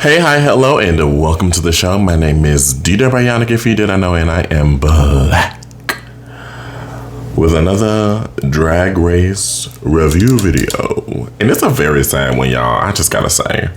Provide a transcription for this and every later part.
Hey, hi, hello, and welcome to the show. My name is DDare Bionic, if you did not know, and I am black. With another Drag Race review video. And it's a very sad one, y'all, I just gotta say.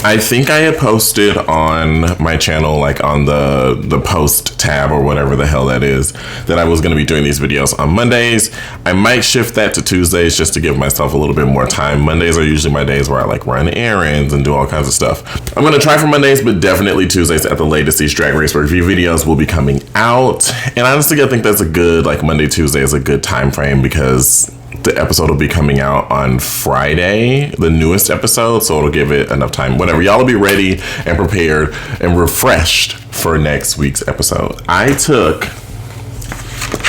I think I had posted on my channel, like on the post tab or whatever the hell that is, that I was going to be doing these videos on Mondays. I might shift that to Tuesdays just to give myself a little bit more time. Mondays are usually my days where I like run errands and do all kinds of stuff. I'm going to try for Mondays, but definitely Tuesdays at the latest. These Drag Race review videos will be coming out. And honestly, I think that's a good, like Monday, Tuesday is a good time frame because the episode will be coming out on Friday, the newest episode, so it'll give it enough time. Whatever, y'all will be ready and prepared and refreshed for next week's episode. I took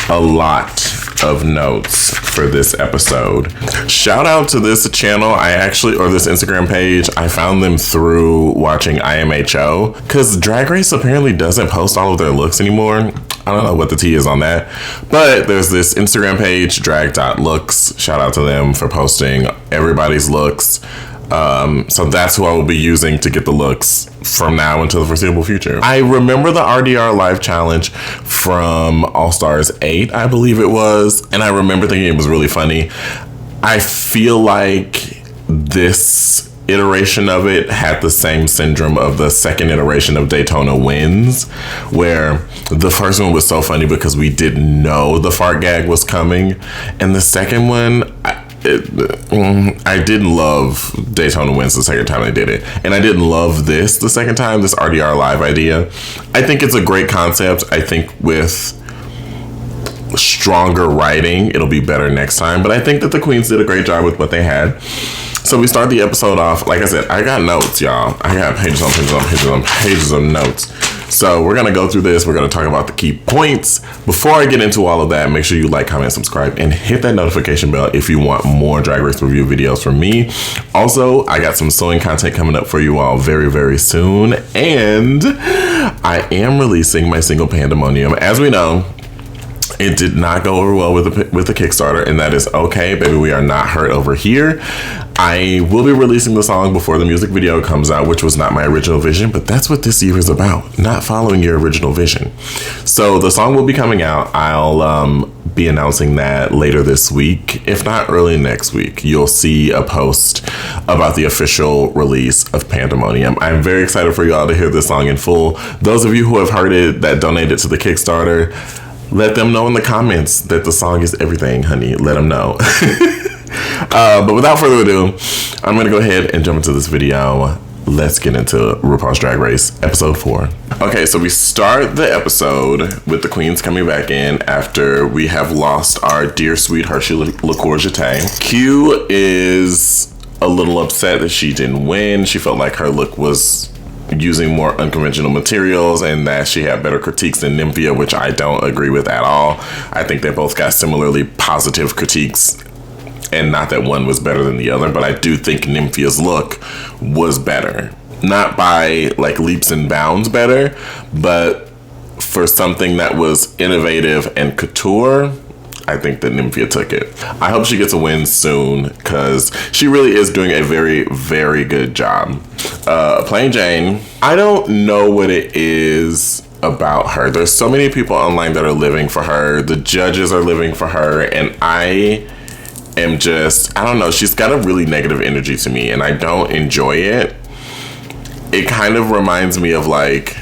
a lot of notes for this episode. Shout out to this channel, this Instagram page, I found them through watching IMHO, because Drag Race apparently doesn't post all of their looks anymore. I don't know what the tea is on that, but there's this Instagram page, drag.looks. Shout out to them for posting everybody's looks. So that's who I will be using to get the looks from now until the foreseeable future. I remember the RDR live challenge from All Stars 8, I believe it was. And I remember thinking it was really funny. I feel like this iteration of it had the same syndrome of the second iteration of Daytona Wins, where the first one was so funny because we didn't know the fart gag was coming, and the second one, I didn't love Daytona Wins the second time they did it, and I didn't love this the second time, this RDR live idea. I think it's a great concept. I think with stronger writing, it'll be better next time, but I think that the queens did a great job with what they had. So we start the episode off, like I said, I got notes, y'all. I got pages on pages on pages on pages of notes. So we're going to go through this. We're going to talk about the key points. Before I get into all of that, make sure you like, comment, subscribe, and hit that notification bell if you want more Drag Race review videos from me. Also, I got some sewing content coming up for you all very, very soon. And I am releasing my single Pandemonium. As we know, it did not go over well with the Kickstarter, and that is okay, baby. We are not hurt over here. I will be releasing the song before the music video comes out, which was not my original vision, but that's what this year is about, not following your original vision. So the song will be coming out. I'll be announcing that later this week, if not early next week. You'll see a post about the official release of Pandemonium. I'm very excited for y'all to hear this song in full. Those of you who have heard it that donated to the Kickstarter, let them know in the comments that the song is everything, honey. Let them know. But without further ado, I'm going to go ahead and jump into this video. Let's get into RuPaul's Drag Race episode 4. Okay, so we start the episode with the queens coming back in after we have lost our dear sweet Hershey LaCourgette. Q is a little upset that she didn't win. She felt like her look was using more unconventional materials and that she had better critiques than Nymphia, which I don't agree with at all. I think they both got similarly positive critiques, and not that one was better than the other, but I do think Nymphia's look was better. Not by like leaps and bounds better, but for something that was innovative and couture, I think that Nymphia took it. I hope she gets a win soon because she really is doing a very, very good job. Plain Jane, I don't know what it is about her. There's so many people online that are living for her. The judges are living for her, and I am just, I don't know, she's got a really negative energy to me, and I don't enjoy it. It kind of reminds me of like,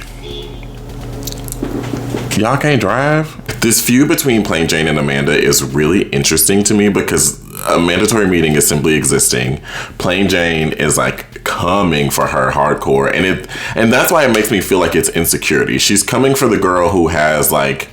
y'all can't drive? This feud between Plain Jane and Amanda is really interesting to me because a mandatory meeting is simply existing. Plain Jane is like coming for her hardcore, and that's why it makes me feel like it's insecurity. She's coming for the girl who has like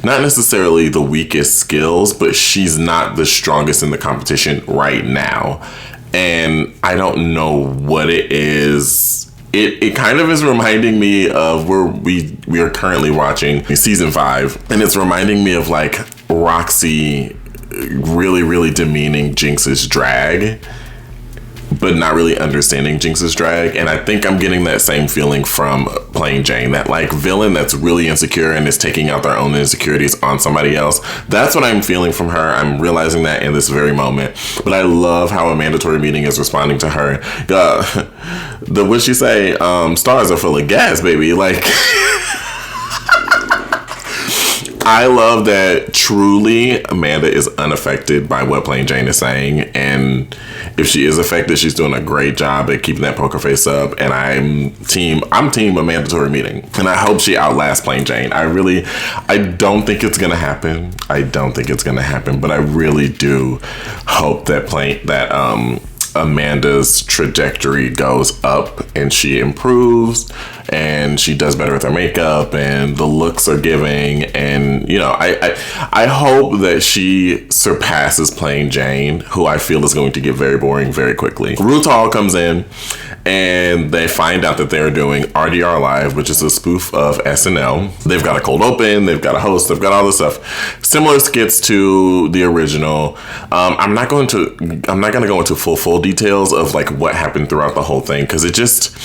not necessarily the weakest skills, but she's not the strongest in the competition right now. And I don't know what it is. It kind of is reminding me of we are currently watching season 5, and it's reminding me of like Roxy really, really demeaning Jinx's drag. but not really understanding Jinx's drag. And I think I'm getting that same feeling from playing Jane, that like villain that's really insecure and is taking out their own insecurities on somebody else. That's what I'm feeling from her. I'm realizing that in this very moment. But I love how a mandatory meeting is responding to her. What she say? Stars are full of gas, baby. Like, I love that truly Amanda is unaffected by what Plain Jane is saying. And if she is affected, she's doing a great job at keeping that poker face up. And I'm team a mandatory meeting. And I hope she outlasts Plain Jane. I don't think it's going to happen. But I really do hope that Amanda's trajectory goes up and she improves and she does better with her makeup and the looks are giving. And I hope that she surpasses Plain Jane, who I feel is going to get very boring very quickly. RuTaul comes in and they find out that they're doing RDR Live, which is a spoof of SNL. They've got a cold open, they've got a host, they've got all this stuff. Similar skits to the original. I'm not going to go into full details of like what happened throughout the whole thing, because it just,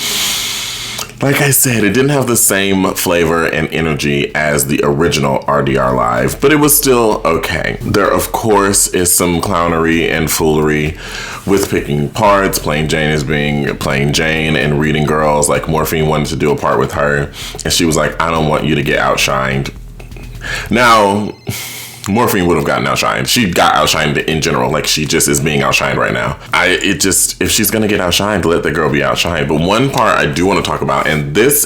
like I said, it didn't have the same flavor and energy as the original RDR Live, but it was still okay. There, of course, is some clownery and foolery with picking parts. Plain Jane is being Plain Jane and reading girls. Like, Morphine wanted to do a part with her, and she was like, I don't want you to get outshined. Now, Morphine would have gotten outshined. She got outshined in general. Like, she just is being outshined right now. If she's gonna get outshined, let the girl be outshined. But one part I do want to talk about, and this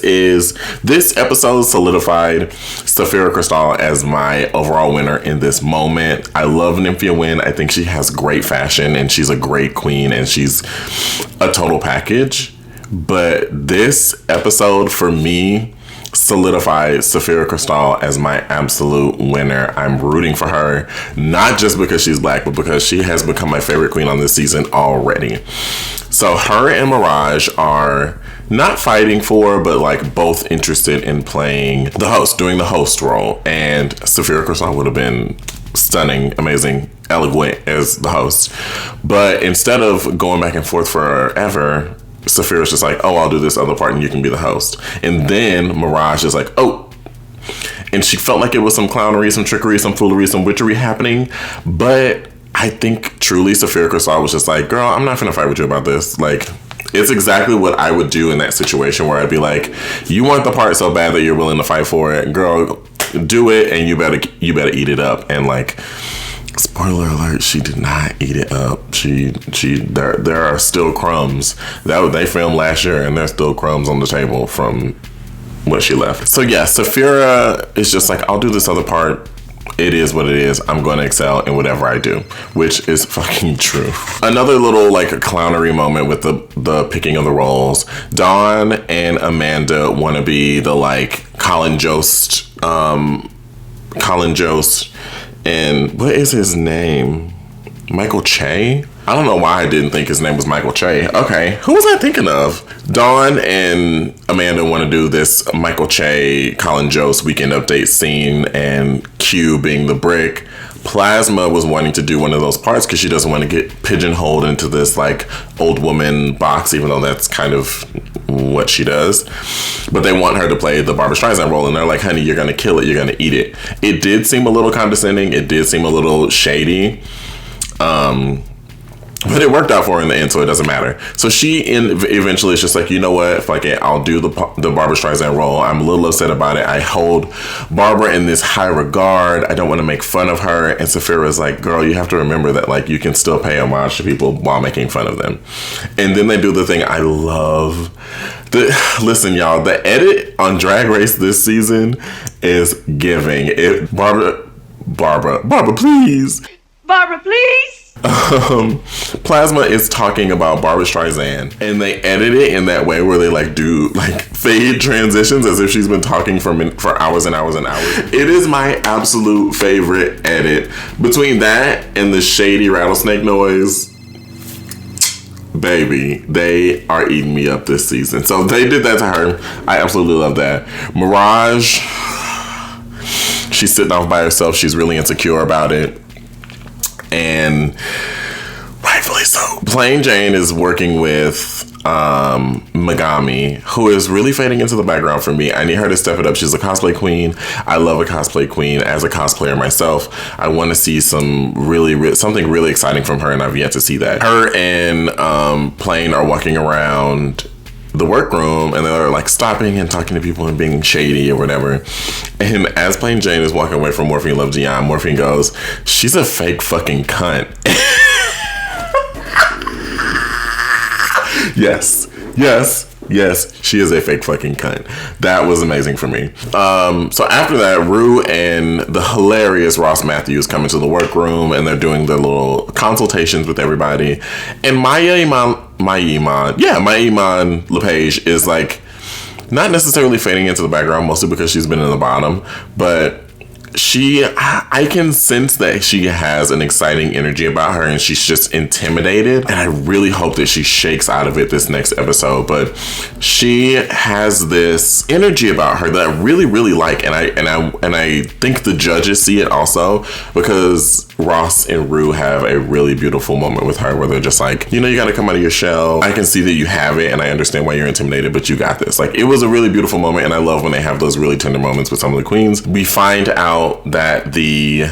episode solidified Sapphira Cristál as my overall winner in this moment. I love Nymphia Wynn. I think she has great fashion and she's a great queen and she's a total package. But this episode for me solidified Sapphira Cristál as my absolute winner. I'm rooting for her, not just because she's black, but because she has become my favorite queen on this season already. So her and Mirage are not fighting for, but like both interested in playing the host, doing the host role. And Sapphira Cristál would have been stunning, amazing, eloquent as the host. But instead of going back and forth forever, Sapphira's just like, oh, I'll do this other part and you can be the host. And then Mirage is like, oh. And she felt like it was some clownery, some trickery, some foolery, some witchery happening. But I think truly Sapphira Cristál was just like, girl, I'm not gonna fight with you about this. Like, it's exactly what I would do in that situation where I'd be like, you want the part so bad that you're willing to fight for it. Girl, do it and you better eat it up. And like, spoiler alert, she did not eat it up. There are still crumbs. They filmed last year and there's still crumbs on the table from when she left. So yeah, Sapphira is just like, I'll do this other part. It is what it is. I'm going to excel in whatever I do, which is fucking true. Another little like clownery moment with the picking of the roles. Dawn and Amanda want to be the like Colin Jost, and what is his name? Michael Che? I don't know why I didn't think his name was Michael Che. Okay, who was I thinking of? Dawn and Amanda want to do this Michael Che, Colin Jost weekend update scene, and Q being the brick. Plasma was wanting to do one of those parts because she doesn't want to get pigeonholed into this like old woman box, even though that's kind of what she does. But they want her to play the Barbra Streisand role, and they're like, honey, you're gonna kill it, you're gonna eat it. It did seem a little condescending, it did seem a little shady, but it worked out for her in the end, so it doesn't matter. So she eventually is just like, you know what, fuck it, I'll do the Barbra Streisand role. I'm a little upset about it. I hold Barbara in this high regard. I don't want to make fun of her. And Sapphira's like, girl, you have to remember that like you can still pay homage to people while making fun of them. And then they do the thing I love. Listen, y'all, the edit on Drag Race this season is giving. Barbara, please. Barbara, please. Plasma is talking about Barbra Streisand, and they edit it in that way where they like do like fade transitions as if she's been talking for hours and hours and hours. It is my absolute favorite edit. Between that and the shady rattlesnake noise, baby, they are eating me up this season. So they did that to her. I absolutely love that. Mirage, she's sitting off by herself. She's really insecure about it. And rightfully so. Plain Jane is working with Megami, who is really fading into the background for me. I need her to step it up. She's a cosplay queen. I love a cosplay queen. As a cosplayer myself, I want to see something really exciting from her, and I've yet to see that. Her and Plain are walking around the workroom, and they're like stopping and talking to people and being shady or whatever. And as Plain Jane is walking away from Morphine Love Gian, Morphine goes, "She's a fake fucking cunt." Yes, she is a fake fucking cunt. That was amazing for me. So after that, Rue and the hilarious Ross Matthews come into the workroom, and they're doing their little consultations with everybody. And Maya Iman LePage is like not necessarily fading into the background, mostly because she's been in the bottom, but I can sense that she has an exciting energy about her, and she's just intimidated, and I really hope that she shakes out of it this next episode. But she has this energy about her that I really, really like, and I think the judges see it also, because Ross and Rue have a really beautiful moment with her where they're just like, you gotta come out of your shell. I can see that you have it, and I understand why you're intimidated, but you got this. Like, it was a really beautiful moment, and I love when they have those really tender moments with some of the queens. We find out that the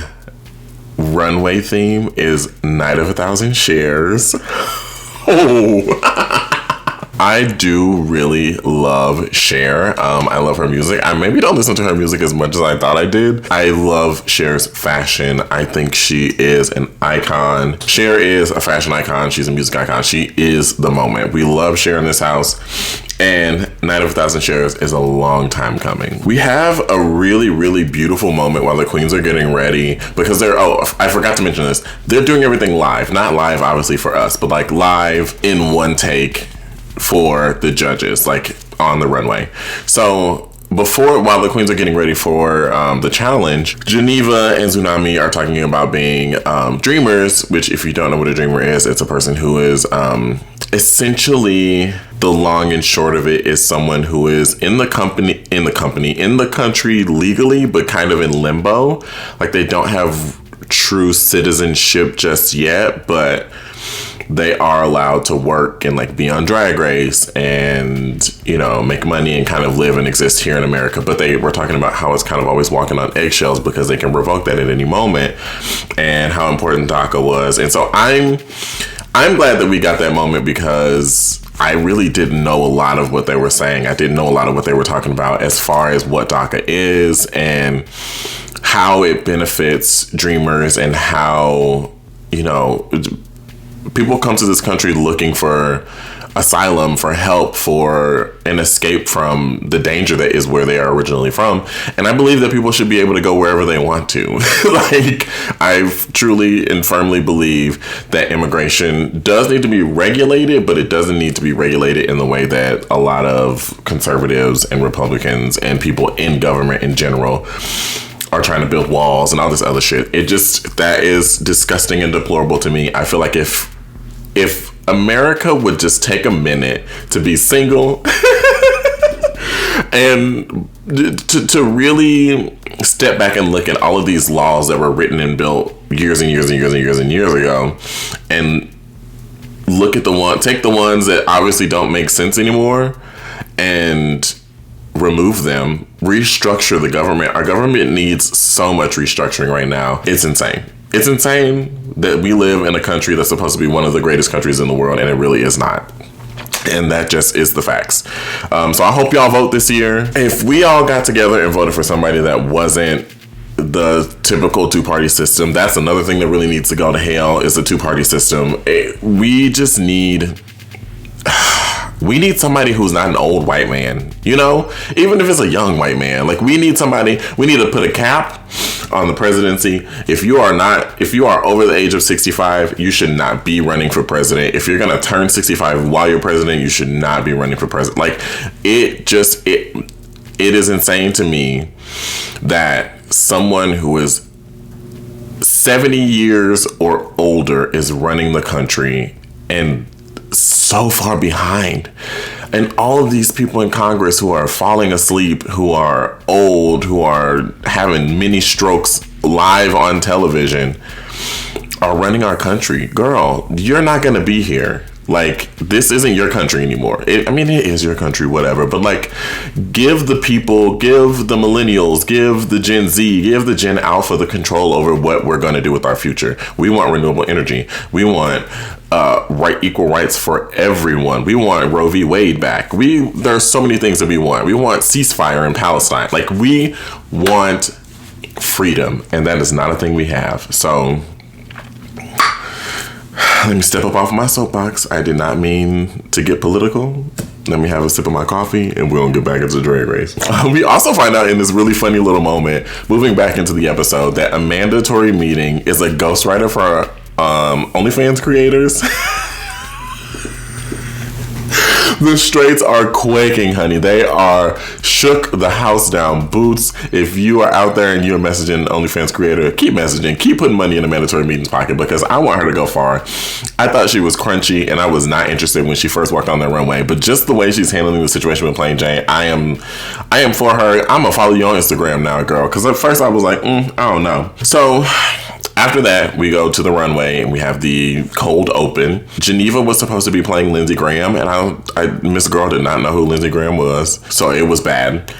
runway theme is Night of 1,000 Shares. I do really love Cher. I love her music. I maybe don't listen to her music as much as I thought I did. I love Cher's fashion. I think she is an icon. Cher is a fashion icon. She's a music icon. She is the moment. We love Cher in this house. And Night of 1,000 Shares is a long time coming. We have a really, really beautiful moment while the queens are getting ready, because I forgot to mention this. They're doing everything live. Not live, obviously, for us, but like live in one take for the judges, like on the runway. So while the queens are getting ready for the challenge, Geneva and Tsunami are talking about being dreamers, which, if you don't know what a dreamer is, it's a person who is essentially, the long and short of it is someone who is in the country legally, but kind of in limbo. Like, they don't have true citizenship just yet, but they are allowed to work and like be on Drag Race and, make money and kind of live and exist here in America. But they were talking about how it's kind of always walking on eggshells because they can revoke that at any moment, and how important DACA was. And so I'm glad that we got that moment, because I really didn't know a lot of what they were saying. I didn't know a lot of what they were talking about as far as what DACA is and how it benefits dreamers, and how, people come to this country looking for asylum, for help, for an escape from the danger that is where they are originally from. And I believe that people should be able to go wherever they want to. Like, I truly and firmly believe that immigration does need to be regulated, but it doesn't need to be regulated in the way that a lot of conservatives and Republicans and people in government in general are trying to build walls and all this other shit. That is disgusting and deplorable to me. I feel like if America would just take a minute to be single and to really step back and look at all of these laws that were written and built years and years and years and years and years ago, and look at take the ones that obviously don't make sense anymore and remove them, restructure the government. Our government needs so much restructuring right now. It's insane. It's insane that we live in a country that's supposed to be one of the greatest countries in the world, and it really is not. And that just is the facts. So I hope y'all vote this year. If we all got together and voted for somebody that wasn't the typical two-party system, that's another thing that really needs to go to hell, is the two-party system. We just need... We need somebody who's not an old white man, even if it's a young white man. Like, we need to put a cap on the presidency. If you are over the age of 65, you should not be running for president. If you're going to turn 65 while you're president, you should not be running for president. Like, it is insane to me that someone who is 70 years or older is running the country and so far behind. And all of these people in Congress who are falling asleep, who are old, who are having mini strokes live on television, are running our country. Girl, you're not going to be here. Like, this isn't your country anymore. It is your country, whatever. But, like, give the people, give the millennials, give the Gen Z, give the Gen Alpha the control over what we're going to do with our future. We want renewable energy. We want equal rights for everyone. We want Roe v. Wade back. There's so many things that we want. We want ceasefire in Palestine. Like, we want freedom. And that is not a thing we have. So let me step up off my soapbox. I did not mean to get political. Let me have a sip of my coffee and we'll get back into Drag Race. We also find out in this really funny little moment, moving back into the episode, that a mandatory meeting is a ghostwriter for OnlyFans creators. The straights are quaking, honey. They are shook the house down. Boots, if you are out there and you're messaging an OnlyFans creator, keep messaging. Keep putting money in the mandatory meetings pocket because I want her to go far. I thought she was crunchy and I was not interested when she first walked on the runway. But just the way she's handling the situation with Plain Jane, I am for her. I'm going to follow you on Instagram now, girl. Because at first I was like, I don't know. So after that, we go to the runway and we have the cold open. Geneva was supposed to be playing Lindsey Graham, and Miss Girl did not know who Lindsey Graham was, so it was bad.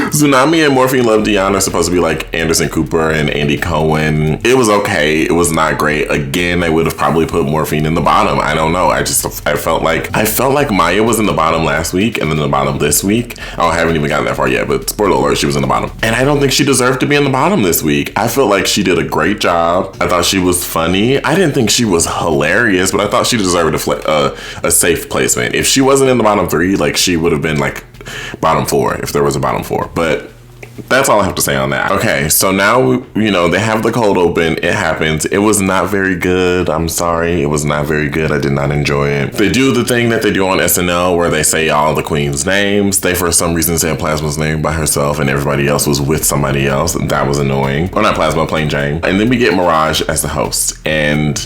Tsunami and Morphine Love Dion are supposed to be like Anderson Cooper and Andy Cohen. It was okay. It was not great. Again, I would have probably put Morphine in the bottom. I don't know. I felt like Maya was in the bottom last week and then the bottom this week. Oh, I haven't even gotten that far yet, but spoiler alert, she was in the bottom. And I don't think she deserved to be in the bottom this week. I feel like she did a great job. I thought she was funny. I didn't think she was hilarious, but I thought she deserved a safe placement. If she wasn't in the bottom 3, like, she would have been like bottom 4 if there was a bottom 4. But that's all I have to say on that. Okay, so now, they have the cold open. It happens. It was not very good. I'm sorry. It was not very good. I did not enjoy it. They do the thing that they do on SNL where they say all the queens' names. They, for some reason, said Plasma's name by herself and everybody else was with somebody else. That was annoying. Or not Plasma, Plain Jane. And then we get Mirage as the host. And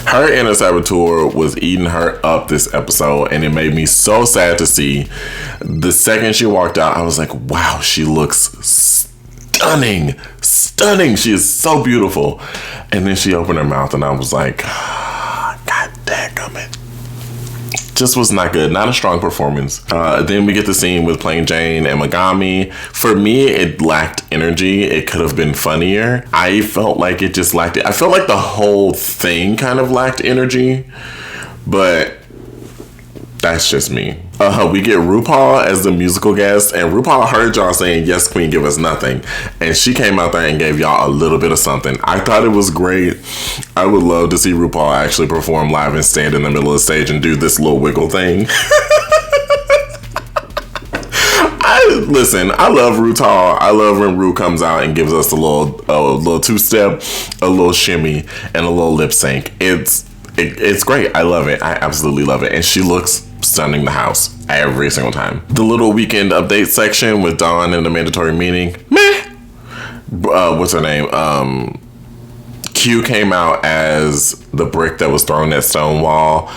her inner saboteur was eating her up this episode, and it made me so sad to see. The second she walked out, I was like, wow, she looks stunning. She is so beautiful. And then she opened her mouth, and I was like, God damn it. Just was not good. Not a strong performance. Then we get the scene with Plain Jane and Megami. For me, it lacked energy. It could have been funnier. I felt like it just lacked it. I felt like the whole thing kind of lacked energy, but that's just me. We get RuPaul as the musical guest, and RuPaul heard y'all saying, yes, queen, give us nothing. And she came out there and gave y'all a little bit of something. I thought it was great. I would love to see RuPaul actually perform live and stand in the middle of the stage and do this little wiggle thing. Listen, I love RuPaul. I love when Ru comes out and gives us a little two-step, a little shimmy, and a little lip sync. It's great. I love it. I absolutely love it. And she looks stunning the house every single time. The little weekend update section with Dawn in the mandatory meeting. Meh. What's her name? Q came out as the brick that was thrown at Stonewall.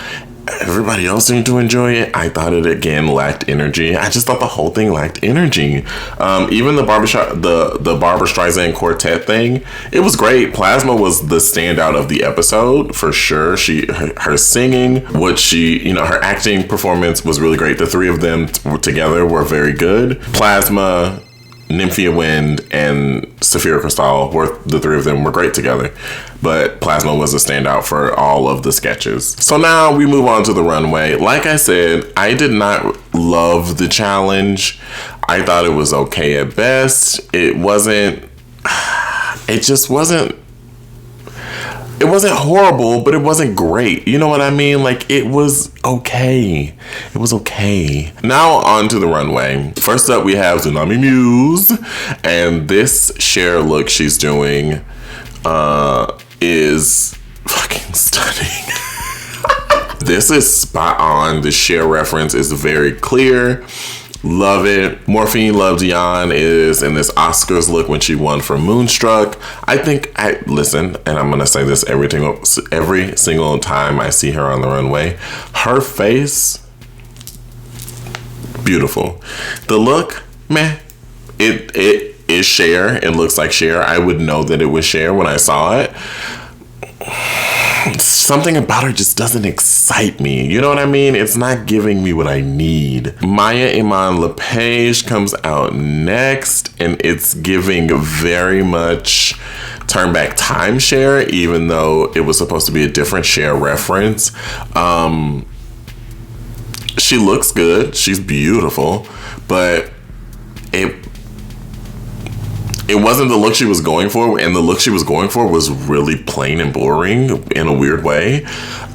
Everybody else seemed to enjoy it. I thought it again lacked energy. I just thought the whole thing lacked energy. Even the Barbra Streisand quartet thing, it was great. Plasma was the standout of the episode for sure. Her singing, her acting performance was really great. The three of them together were very good. Plasma, Nymphia Wind, and Saphira Crystal, the three of them were great together. But Plasma was a standout for all of the sketches. So now we move on to the runway. Like I said, I did not love the challenge. I thought it was okay at best. It wasn't horrible, but it wasn't great. You know what I mean? Like, it was okay. It was okay. Now on to the runway. First up, we have Tsunami Muse. And this Cher look she's doing is fucking stunning. This is spot on. The Cher reference is very clear. Love it. Morphine Love Dion is in this Oscars look when she won for Moonstruck. Listen, and I'm going to say this every single time I see her on the runway. Her face, beautiful. The look, meh. it is Cher. It looks like Cher. I would know that it was Cher when I saw it. Something about her just doesn't excite me. You know what I mean? It's not giving me what I need. Maya Iman LePage comes out next, and it's giving very much Turn Back Time Cher, even though it was supposed to be a different Cher reference. She looks good. She's beautiful, but it wasn't the look she was going for, and the look she was going for was really plain and boring in a weird way.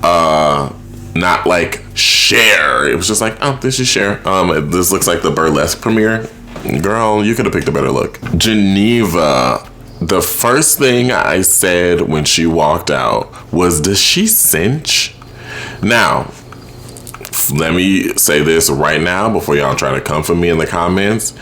Not like Cher. It was just like, oh, this is Cher. This looks like the burlesque premiere. Girl, you could have picked a better look. Geneva. The first thing I said when she walked out was, does she cinch? Now, let me say this right now before y'all try to come for me in the comments.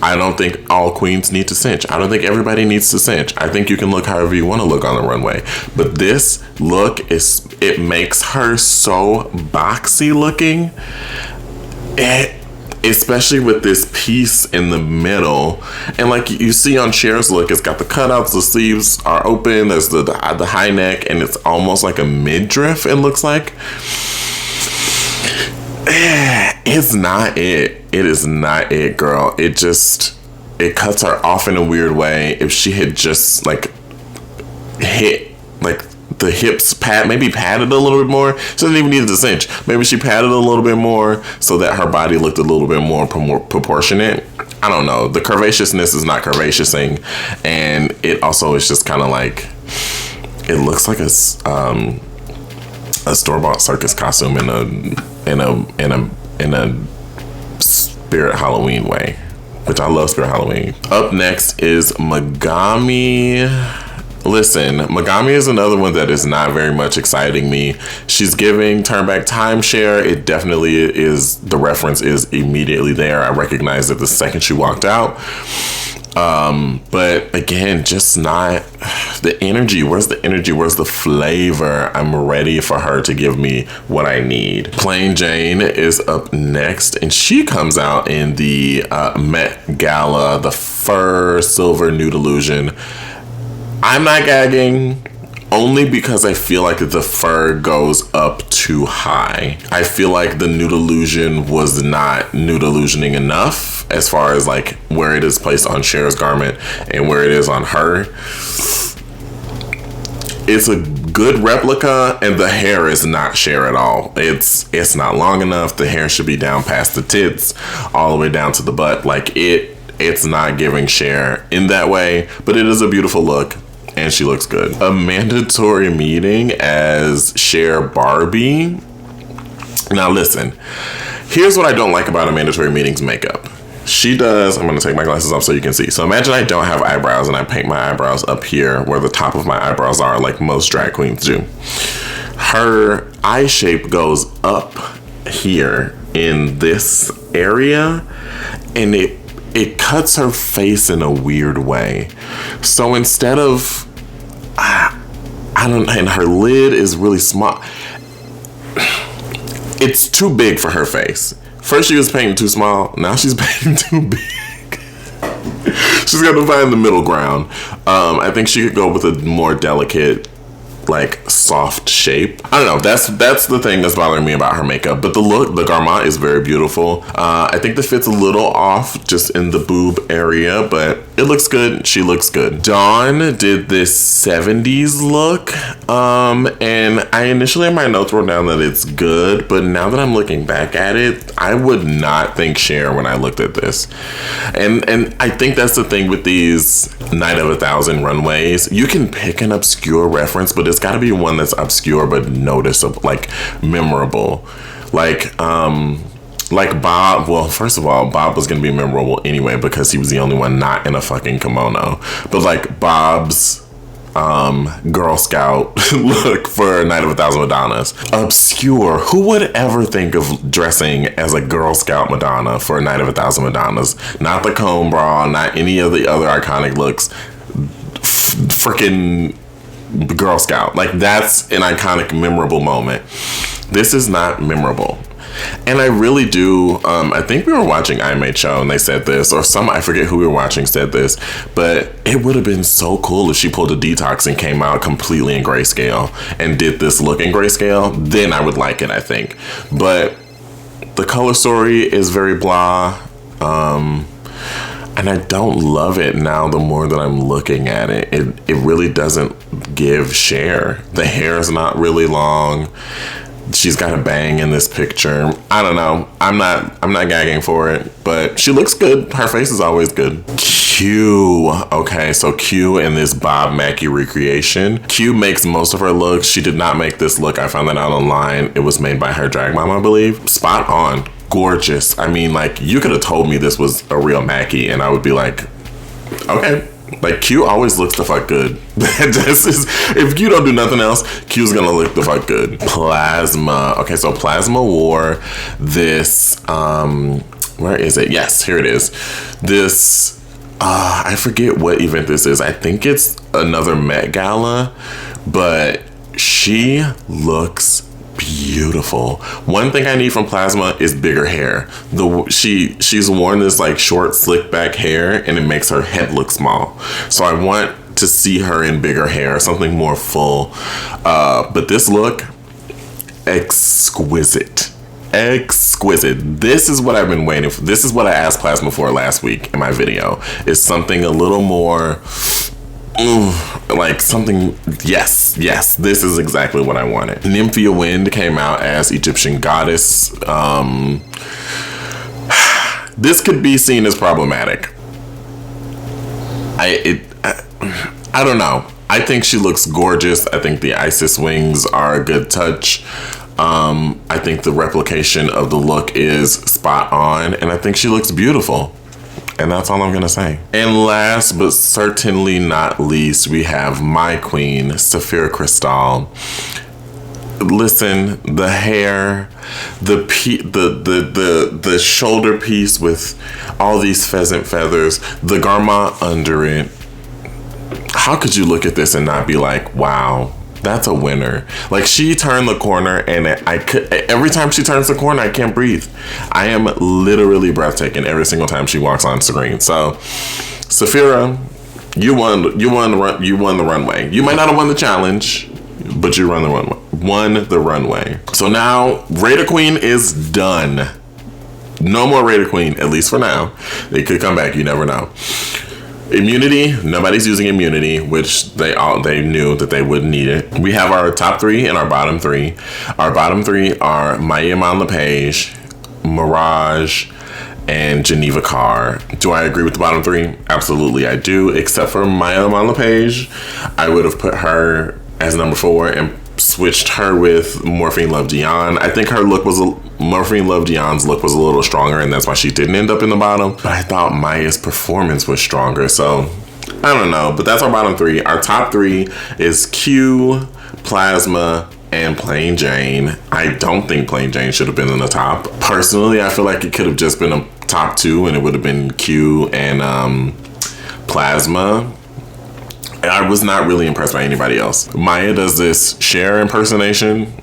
I don't think all queens need to cinch. I don't think everybody needs to cinch. I think you can look however you want to look on the runway. But this look, it makes her so boxy looking. Especially with this piece in the middle. And like you see on Cher's look, it's got the cutouts, the sleeves are open, there's the high neck, and it's almost like a midriff, it looks like. It's not it. It is not it, girl. It cuts her off in a weird way. If she had just like hit like the hips maybe padded a little bit more. She doesn't even need to cinch. Maybe she padded a little bit more so that her body looked a little bit more proportionate. I don't know. The curvaceousness is not curvaceousing, and it also is just kind of like, it looks like a store-bought circus costume in a Spirit Halloween way, which I love Spirit Halloween. Up next is Megami. Listen, Megami is another one that is not very much exciting me. She's giving Turn Back Time Cher. It definitely is. The reference is immediately there. I recognized it the second she walked out. But again, just not the energy. Where's the energy? Where's the flavor? I'm ready for her to give me what I need. Plain Jane is up next, and she comes out in the Met Gala, the fur silver nude illusion. I'm not gagging, only because I feel like the fur goes up too high. I feel like the nude illusion was not nude illusioning enough as far as like where it is placed on Cher's garment and where it is on her. It's a good replica, and the hair is not Cher at all. It's not long enough. The hair should be down past the tits, all the way down to the butt. Like it's not giving Cher in that way, but it is a beautiful look. And she looks good. A mandatory meeting as Cher Barbie. Now listen, here's what I don't like about a mandatory meeting's makeup. She does, I'm gonna take my glasses off so you can see. So imagine I don't have eyebrows and I paint my eyebrows up here where the top of my eyebrows are, like most drag queens do. Her eye shape goes up here in this area, and it cuts her face in a weird way. So instead of, and her lid is really small. It's too big for her face. First she was painting too small, now she's painting too big. She's got to find the middle ground. I think she could go with a more delicate, like soft shape. I don't know. That's the thing that's bothering me about her makeup. But the look, the garment is very beautiful. I think the fit's a little off just in the boob area, but it looks good. She looks good. Dawn did this 70s look. And I initially in my notes wrote down that it's good, but now that I'm looking back at it, I would not think Cher when I looked at this. And I think that's the thing with these Night of 1,000 runways. You can pick an obscure reference, but it's got to be one that's obscure but noticeable, like memorable. Like Bob. Well, first of all, Bob was gonna be memorable anyway because he was the only one not in a fucking kimono. But like Bob's Girl Scout look for Night of 1,000 Madonnas. Obscure. Who would ever think of dressing as a Girl Scout Madonna for a Night of 1,000 Madonnas? Not the comb bra, not any of the other iconic looks. Freaking Girl Scout. Like, that's an iconic, memorable moment. This is not memorable. And I really do, I think we were watching I Made Show and they said this, or I forget who we were watching said this, but it would have been so cool if she pulled a detox and came out completely in grayscale and did this look in grayscale. Then I would like it, I think. But the color story is very blah. And I don't love it now the more that I'm looking at it. It really doesn't give Cher. The hair is not really long. She's got a bang in this picture. I don't know. I'm not gagging for it, but she looks good. Her face is always good. Q. Okay, so Q in this Bob Mackie recreation. Q makes most of her looks. She did not make this look. I found that out online. It was made by her drag mom, I believe. Spot on. Gorgeous. I mean, like, you could have told me this was a real Mackie and I would be like, okay. Like, Q always looks the fuck good. If Q don't do nothing else, Q's gonna look the fuck good. Plasma. Okay, so Plasma wore this, where is it? Yes, here it is. This, I forget what event this is. I think it's another Met Gala, but she looks beautiful. One thing I need from Plasma is bigger hair. She's worn this like short slick back hair and it makes her head look small. So I want to see her in bigger hair, something more full. But this look, exquisite. Exquisite. This is what I've been waiting for. This is what I asked Plasma for last week in my video. Is something a little more like something, yes, this is exactly what I wanted. Nymphia Wind came out as Egyptian goddess. This could be seen as problematic. I don't know. I think she looks gorgeous. I think the Isis wings are a good touch. I think the replication of the look is spot on, and I think she looks beautiful. And that's all I'm gonna say. And last but certainly not least, we have my queen, Saphira Crystal. Listen, the hair, the shoulder piece with all these pheasant feathers, the garment under it. How could you look at this and not be like, wow, that's a winner? Like, she turned the corner and every time she turns the corner, I can't breathe. I am literally breathtaking every single time she walks on screen. So, Saphira, you won the runway. You might not have won the challenge, but you won the runway. So now, Raider Queen is done. No more Raider Queen, at least for now. It could come back, you never know. Immunity, nobody's using immunity, which they knew that they wouldn't need it. We have our top three and our bottom three. Our bottom three are Maya LePage, Mirage, and Geneva Carr. Do I agree with the bottom three? Absolutely, I do, except for Maya LePage. I would have put her as number 4 and switched her with Morphine Love Dion. I think Morphine Love Dion's look was a little stronger, and that's why she didn't end up in the bottom. But I thought Maya's performance was stronger, so I don't know. But that's our bottom three. Our top three is Q, Plasma, and Plain Jane. I don't think Plain Jane should have been in the top. Personally, I feel like it could have just been a top 2, and it would have been Q and Plasma. I was not really impressed by anybody else. Maya does this Cher impersonation.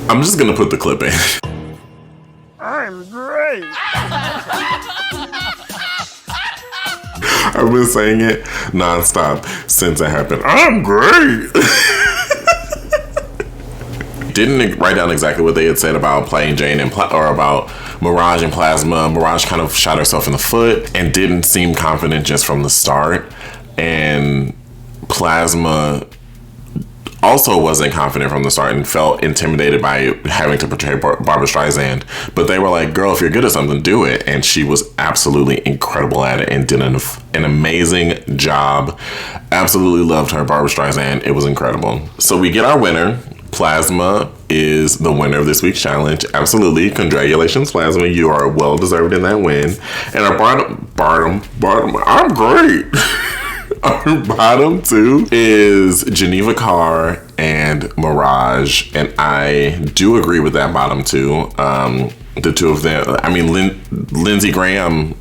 I'm just gonna put the clip in. I'm great. I've been saying it nonstop since it happened. I'm great. Didn't write down exactly what they had said about Plain Jane or about Mirage and Plasma. Mirage kind of shot herself in the foot and didn't seem confident just from the start. And Plasma also wasn't confident from the start and felt intimidated by having to portray Barbra Streisand. But they were like, girl, if you're good at something, do it. And she was absolutely incredible at it and did an amazing job. Absolutely loved her, Barbra Streisand. It was incredible. So we get our winner. Plasma is the winner of this week's challenge. Absolutely. Congratulations, Plasma. You are well deserved in that win. And our bottom, I'm great. Our bottom two is Geneva Carr and Mirage, and I do agree with that bottom two. The two of them, I mean, Lindsey Graham,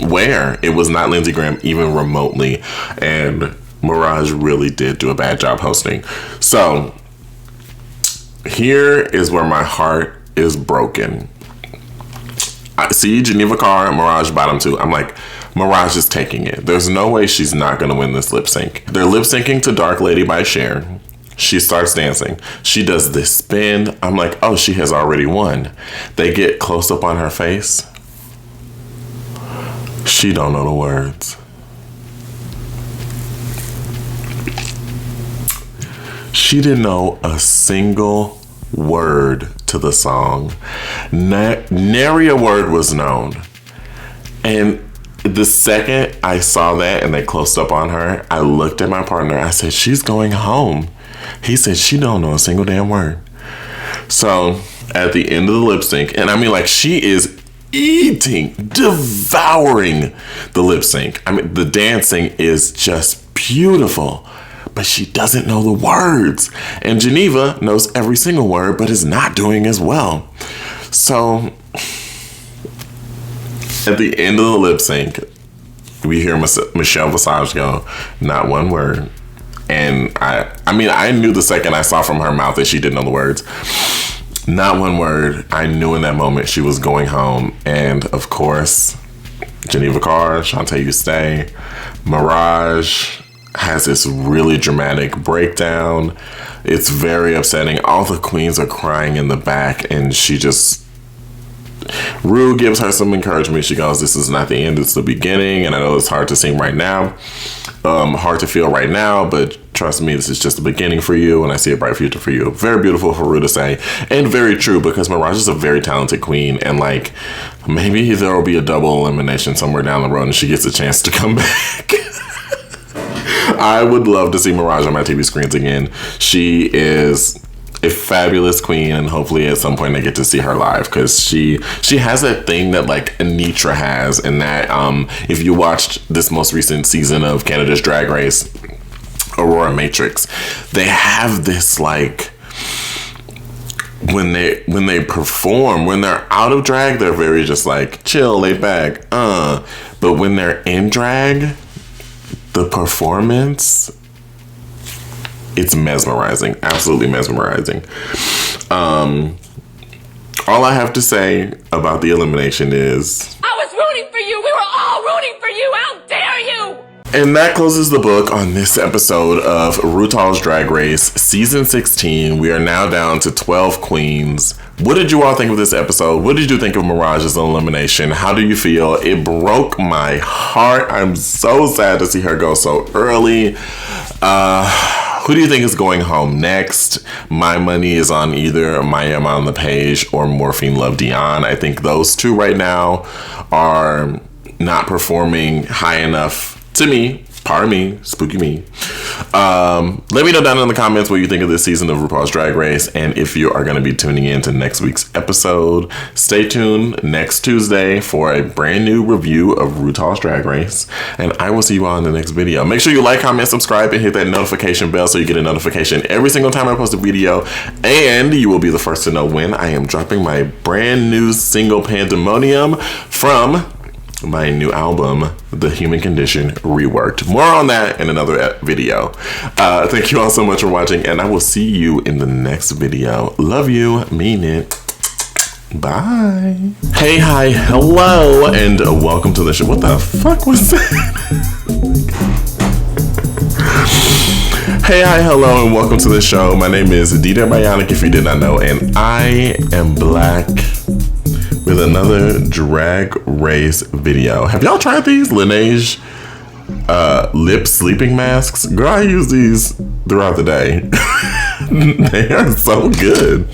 where? It was not Lindsey Graham even remotely, and Mirage really did do a bad job hosting. So here is where my heart is broken. I see Geneva Carr, Mirage bottom 2. I'm like, Mirage is taking it. There's no way she's not going to win this lip sync. They're lip syncing to Dark Lady by Cher. She starts dancing. She does this spin. I'm like, oh, she has already won. They get close up on her face. She don't know the words. She didn't know a single word to the song. Nary a word was known. And the second I saw that and they closed up on her, I looked at my partner. I said, she's going home. He said, she don't know a single damn word. So at the end of the lip sync, and I mean, like, she is eating, devouring the lip sync. I mean, the dancing is just beautiful, but she doesn't know the words. And Geneva knows every single word, but is not doing as well. So at the end of the lip sync, we hear Michelle Visage go, not one word. And I mean, I knew the second I saw from her mouth that she didn't know the words. Not one word. I knew in that moment she was going home. And of course, Geneva Carr, Shantae You Stay, Mirage has this really dramatic breakdown. It's very upsetting. All the queens are crying in the back, and she just... Rue gives her some encouragement. She goes, this is not the end, it's the beginning. And I know it's hard to sing right now. Hard to feel right now, but trust me, this is just the beginning for you, and I see a bright future for you. Very beautiful for Rue to say, and very true, because Mirage is a very talented queen, and like, maybe there will be a double elimination somewhere down the road and she gets a chance to come back. I would love to see Mirage on my TV screens again. She is a fabulous queen, and hopefully at some point I get to see her live, because she has that thing that like Anitra has, and that if you watched this most recent season of Canada's Drag Race, Aurora Matrix, they have this like, when they perform, when they're out of drag, they're very just like chill, laid back, but when they're in drag, the performance, it's mesmerizing, absolutely mesmerizing. All I have to say about the elimination is, I was rooting for you. We were all rooting for you. How dare you? and that closes the book on this episode of RuPaul's Drag Race Season 16. We are now down to 12 queens. What did you all think of this episode? What did you think of Mirage's elimination? How do you feel? It broke my heart. I'm so sad to see her go so early. Who do you think is going home next? My money is on either Maya on the Page or Morphine Love Dion. I think those two right now are not performing high enough to me. Pardon me, spooky me. Let me know down in the comments what you think of this season of RuPaul's Drag Race, and if you are going to be tuning in to next week's episode. Stay tuned next Tuesday for a brand new review of RuPaul's Drag Race, and I will see you all in the next video. Make sure you like, comment, subscribe, and hit that notification bell so you get a notification every single time I post a video, and you will be the first to know when I am dropping my brand new single Pandemonium from my new album, The Human Condition Reworked. More on that in another video. Thank you all so much for watching, and I will see you in the next video. Love you, mean it. Bye. Hey, hi, hello, and welcome to the show. What the fuck was that? Hey, hi, hello, and welcome to the show. My name is DDare Bionic, if you did not know, and I am black, with another Drag Race video. Have y'all tried these Laneige lip sleeping masks? Girl, I use these throughout the day. They are so good.